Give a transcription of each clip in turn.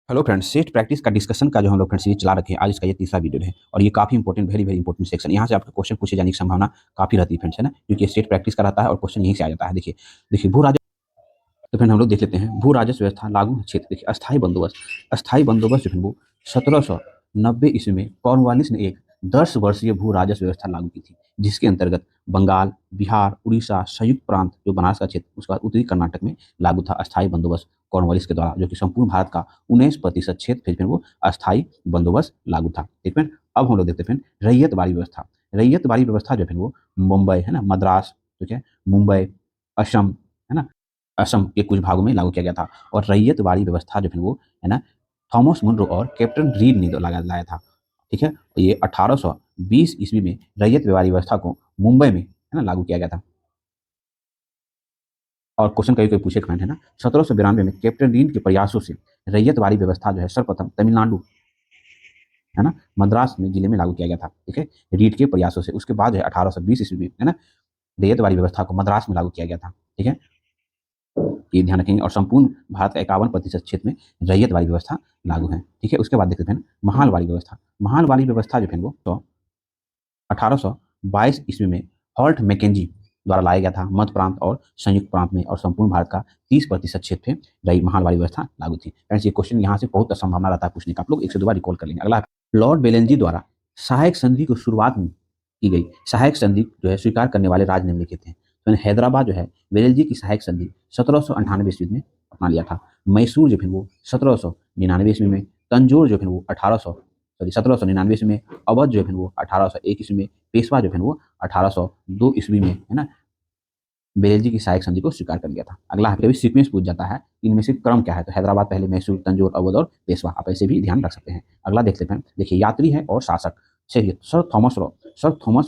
Hello friends, set practice का discussion का जो हम लोग फ्रेंड्स सीरीज चला रखे हैं, आज इसका ये तीसरा वीडियो है और ये काफी important very very important section. यहाँ से आपके क्वेश्चन पूछे जाने की संभावना काफी रहती है फ्रेंड्स, है ना, क्योंकि सेट प्रैक्टिस का रहता है और क्वेश्चन यहीं से आ जाता है। देखिए देखिए भू राजस्व। तो फिर हम लोग देख लेते हैं भू राजस्व व्यवस्था लागू क्षेत्र। देखिए अस्थायी बंदोबस्त जो है वो 1790 ईस्वी में कॉर्नवालिस ने एक 10 वर्षीय भू राजस्व व्यवस्था लागू की थी, जिसके अंतर्गत बंगाल, बिहार, उड़ीसा, संयुक्त प्रांत जो बनारस का क्षेत्र, उसका उत्तरी कर्नाटक में लागू था अस्थायी बंदोबस्त कॉर्नवालिस के द्वारा, जो कि संपूर्ण भारत का 19% क्षेत्र फिर वो अस्थायी बंदोबस्त लागू था। ठीक है। अब हम लोग देखते हैं रैयतवाड़ी व्यवस्था। रैयतवाड़ी व्यवस्था जो है वो मुंबई, है ना, मद्रास, ठीक है, मुंबई, असम, है ना, असम के कुछ भागों में लागू किया गया था। और रैयतवाड़ी व्यवस्था जो है वो, है ना, थॉमस मुनरो और कैप्टन रीड ने लाया था। ठीक है। तो ये 1820 ईस्वी में रैयतवाड़ी व्यवस्था को मुंबई में, है ना, लागू किया गया था। और क्वेश्चन कभी कभी पूछे कमेंट, है ना, 1792 में कैप्टन रीड के प्रयासों से रैयतवाड़ी व्यवस्था जो है सर्वप्रथम तमिलनाडु, है ना, मद्रास में जिले में लागू किया गया था। ठीक है, रीड के प्रयासों से। उसके बाद जो है 1820 ईस्वी में, है ना, रैयतवाड़ी व्यवस्था को मद्रास में लागू किया गया था। ठीक है, ये ध्यान रखेंगे। और संपूर्ण भारत का 51% क्षेत्र में रैयत वाली व्यवस्था लागू है। ठीक है, उसके बाद देखते हैं महाल वाली व्यवस्था। महाल वाली व्यवस्था जो है वो तो 1822 ईस्वी में हॉल्ट मैकेंजी द्वारा लाया गया था मध्य प्रांत और संयुक्त प्रांत में, और संपूर्ण भारत का 30% क्षेत्र में महाल वाली व्यवस्था लागू थी। फ्रेंड्स, ये क्वेश्चन यहाँ से बहुत संभावना रहता है पूछने का, आप लोग एक से दो बार रिकॉल कर लेंगे। अगला, लॉर्ड बेलेंजी द्वारा सहायक संधि को शुरुआत में की गई। सहायक संधि जो है स्वीकार करने वाले राज्य निम्नलिखित हैं। तो हैदराबाद जो है बेलेंजी की सहायक संधि 1798 ईस्वी में अपना लिया था। मैसूर जो है वो 1799 ईस्वी में। तंजौर जो है वो 1799 ईस्वी में। अवध जो है वो 1801 ईस्वी में। पेशवा जो है वो 1802 ईस्वी में, है ना, बेलेजी की सहायक संधि को स्वीकार कर लिया था। अगला कभी सीक्वेंस पूछ जाता है, इनमें से क्रम क्या है, तो हैदराबाद पहले, मैसूर, तंजौर, अवध और पेशवा, आप ऐसे भी ध्यान रख सकते हैं। अगला देख लेते हैं। देखिए यात्री है और शासक। चलिए, सर थॉमस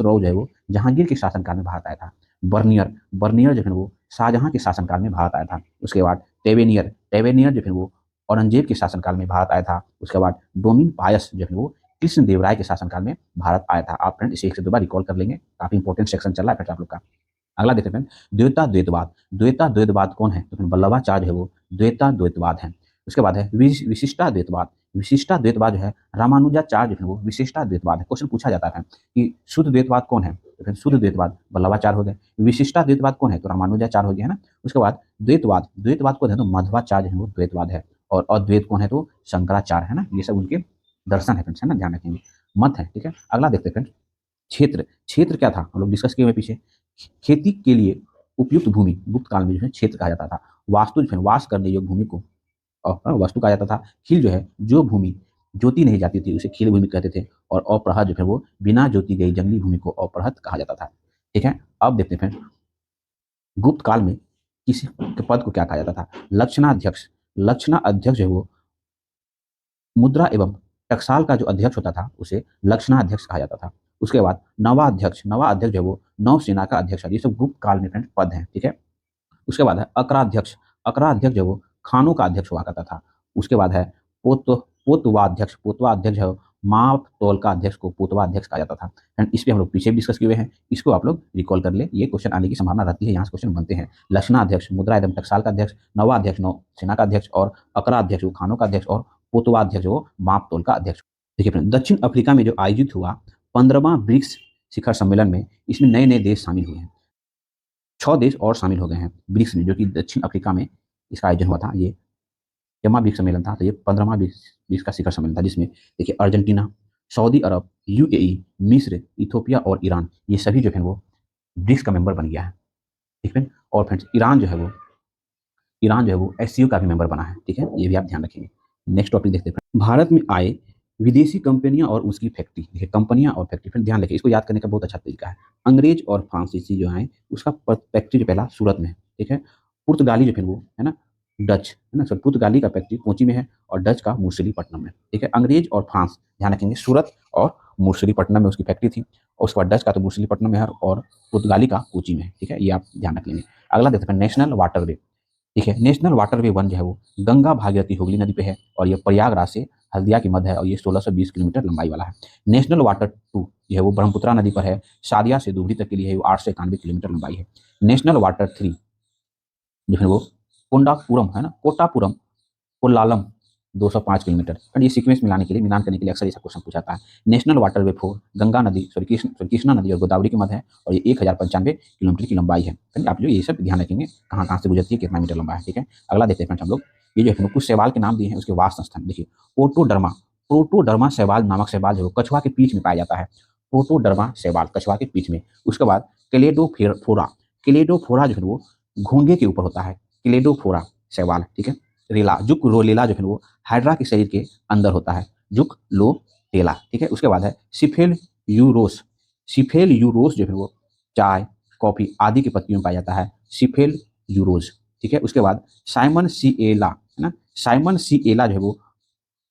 रो जो है वो जहांगीर के शासनकाल में भारत आया था। बर्नियर जो है वो शाहजहां के शासनकाल में भारत आया था। उसके बाद टेवेनियर जो है वो औरंगजेब के शासनकाल में भारत आया था। उसके बाद डोमिन पायस जो है वो कृष्ण देवराय के शासनकाल में भारत आया था। आप फ्रेंड इसे एक से दो बार रिकॉल कर लेंगे, काफी इंपॉर्टेंट सेक्शन चल रहा है फ्रेंड आप लोग का। अगला देखते हैं द्वैता द्वैतवाद। द्वैता द्वैतवाद कौन है, तो फिर वल्लभाचार्य है वो द्वैता द्वैतवाद है। उसके बाद है विशिष्टा द्वैतवाद। विशिष्टा द्वैतवाद जो है रामानुजाचार्य है वो विशिष्टा द्वैतवाद है। क्वेश्चन पूछा जाता है कि शुद्ध द्वैतवाद कौन है, तो फिर शुद्ध द्वैतवाद वल्लभाचार्य हो गए। विशिष्टा द्वैतवाद कौन है, तो रामानुजाचार्य हो गया, है ना। उसके बाद द्वैतवाद कौन है, तो मध्वाचार्य है वो द्वैतवाद है। और अद्वैत कौन है, तो शंकराचार्य, है ना। ये सब उनके दर्शन है फ्रेंड्स, है ना, ध्यान रखेंगे, मत है। ठीक है, अगला देखते हैं फ्रेंड्स। क्षेत्र क्या था, हम लोग डिस्कस किए हुए पीछे। खेती के लिए उपयुक्त भूमि गुप्त काल में जो है क्षेत्र कहा जाता था। वास्तु जो है वास करने योग्य भूमि को वस्तु कहा जाता था। खील जो है जो भूमि जोती नहीं जाती थी उसे खील भूमि कहते थे। और अपरहत जो है वो बिना जोती गई जंगली भूमि को अपरहत कहा जाता था। ठीक है, अब देखते हैं गुप्त काल में किसी के पद को क्या कहा जाता था, लक्षणाध्यक्ष। लक्षणाध्यक्ष जो है वो मुद्रा एवं टकसाल का जो अध्यक्ष होता था उसे लक्षणाध्यक्ष कहा जाता था। उसके बाद नवाध्यक्ष जो है वो नौसेना का अध्यक्ष है। ये सब गुप्त काल में फ्रेंड पद हैं। ठीक है, उसके बाद है अकराध्यक्ष जो वो खानों का अध्यक्ष हुआ करता था। उसके बाद है पोतवाध्यक्ष है माप तौल का अध्यक्ष को पोतवाध्यक्ष कहा जाता था। एंड इस पे हम लोग पीछे भी डिस्कस किए हुए हैं, इसको आप लोग रिकॉल कर ले, ये क्वेश्चन आने की संभावना रहती है, यहाँ से क्वेश्चन बनते हैं। लक्षणाध्यक्ष मुद्रा एवं टकसाल का अध्यक्ष, नवाध्यक्ष नौसेना का अध्यक्ष, और अकराध्यक्ष वो खानों का अध्यक्ष, और पोतवाध्यक्ष वो माप तौल का अध्यक्ष। देखिए फ्रेंड, दक्षिण अफ्रीका में जो आयोजित हुआ 15वां ब्रिक्स शिखर सम्मेलन में, इसमें नए नए देश शामिल हुए हैं। 6 देश और शामिल हो गए हैं ब्रिक्स में, जो कि दक्षिण अफ्रीका में इसका आयोजन हुआ था। ये यमा ब्रिक्स सम्मेलन था, तो ये 15वां ब्रिक्स ब्रिक्स का शिखर सम्मेलन था, जिसमें देखिए अर्जेंटीना, सऊदी अरब, यूएई, मिस्र, इथोपिया और ईरान, ये सभी जो है वो ब्रिक्स का मेंबर बन गया है। ठीक है, और फ्रेंड्स ईरान जो है वो एससीओ का भी मेंबर बना है। ठीक है, ये भी आप ध्यान रखेंगे। नेक्स्ट टॉपिक देखते हैं, भारत में आए विदेशी कंपनियां और उसकी फैक्ट्री। देखिए कंपनियां और फैक्ट्री, फिर ध्यान रखिए, इसको याद करने का बहुत अच्छा तरीका है। अंग्रेज और फ्रांसीसी जो है उसका फैक्ट्री जो पहला सूरत में है। ठीक है, पुर्तगाली जो फिर वो, है ना, डच, है ना, सर पुर्तगाली का फैक्ट्री कोची में है और डच का मुर्शिलीपट्टनम में। ठीक है, अंग्रेज और फ्रांस, ध्यान रखेंगे, सूरत और मुर्शिलीपट्टनम में उसकी फैक्ट्री थी। और उसके बाद डच का तो मुर्शिलीपट्टनम में है और पुर्तगाली का कोची में है। ठीक है, ये आप ध्यान रख लेंगे। अगला देखते हैं नेशनल वाटरवे। ठीक है, नेशनल वाटरवे वन जो है वो गंगा भागीरथी हुगली नदी पे है, और ये प्रयागराज से हल्दिया की मध्य है, और ये 1620 किलोमीटर लंबाई वाला है। नेशनल वाटर टू जो है वो ब्रह्मपुत्रा नदी पर है, सादिया से धुबरी तक के लिए है, वो 891 किलोमीटर लंबाई है। नेशनल वाटर थ्री जो है वो कोंडापुरम, है ना, कोटापुरम, कोल्लालम 205 किलोमीटर। फ्रेंड ये सीक्वेंस मिलाने के लिए, मिलान करने के लिए अक्सर ऐसा क्वेश्चन पूछा जाता है। नेशनल वाटरवे फॉर गंगा नदी, कृष्णा नदी और गोदावरी के मध्य है और ये 1095 किलोमीटर की लंबाई है। फ्रेंड आप जो ये सब ध्यान रखेंगे, कहाँ कहाँ से गुजरती है, कितना मीटर लंबा है, ठीक है। अगला देखते हैं फ्रेंड्स हम लोग, ये जो है कुछ शैवाल के नाम दिए हैं, उसके वास स्थान देखिए। प्रोटोडर्मा, प्रोटोडर्मा शैवाल नामक शैवाल जो कछुआ के पीठ में पाया जाता है। प्रोटोडर्मा शैवाल कछुआ के पीठ में। उसके बाद क्लेडोफोरा, क्लेडोफोरा जो है वो घोंगे के ऊपर होता है। क्लेडोफोरा शैवाल, ठीक है। रेला, जुक रोलेला जो है वो हाइड्रा के शरीर के अंदर होता है। जुक लो टेला, ठीक है। उसके बाद है सिफेल यूरोस, सिफेल यूरोस जो है वो चाय, कॉफी आदि की पत्तियों में पाया जाता है। सिफेल यूरोस, ठीक है। उसके बाद साइमन सी एला, है ना। साइमन सी एला जो है वो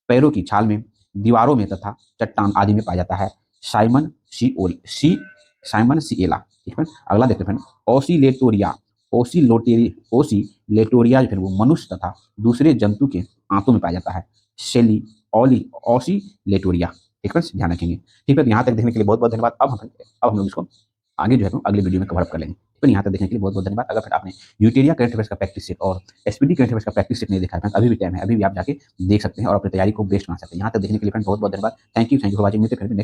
पैरों की छाल में, दीवारों में तथा चट्टान आदि में पाया जाता है। साइमन सी साइमन सी एला, ठीक है। अगला देखते हैं ओसिलेटोरिया, ओसिलेटोरिया जो है वो मनुष्य तथा दूसरे जंतु के आंतों में पाया जाता है। सेली ओली ओसिलेटोरिया, ठीक है, ध्यान रखेंगे। ठीक है, यहाँ तक देखने के लिए बहुत बहुत धन्यवाद। अब हम लोग इसको आगे जो है अगले वीडियो में कवर अप कर लेंगे। तो यहाँ तक देखने के लिए बहुत बहुत धन्यवाद। अगर फिर आपने यूटेरिया करंट अफेयर्स का प्रैक्टिस सेट और एसपीडी करंट अफेयर्स का प्रैक्टिस सेट नहीं देखा है, अभी भी टाइम है, अभी भी आप जाके देख सकते हैं और अपनी तैयारी को बेस्ट बना सकते हैं। यहाँ तक देखने के लिए फ्रेंड बहुत बहुत धन्यवाद। Thank you for watching. मिलते हैं फिर नेक्स्ट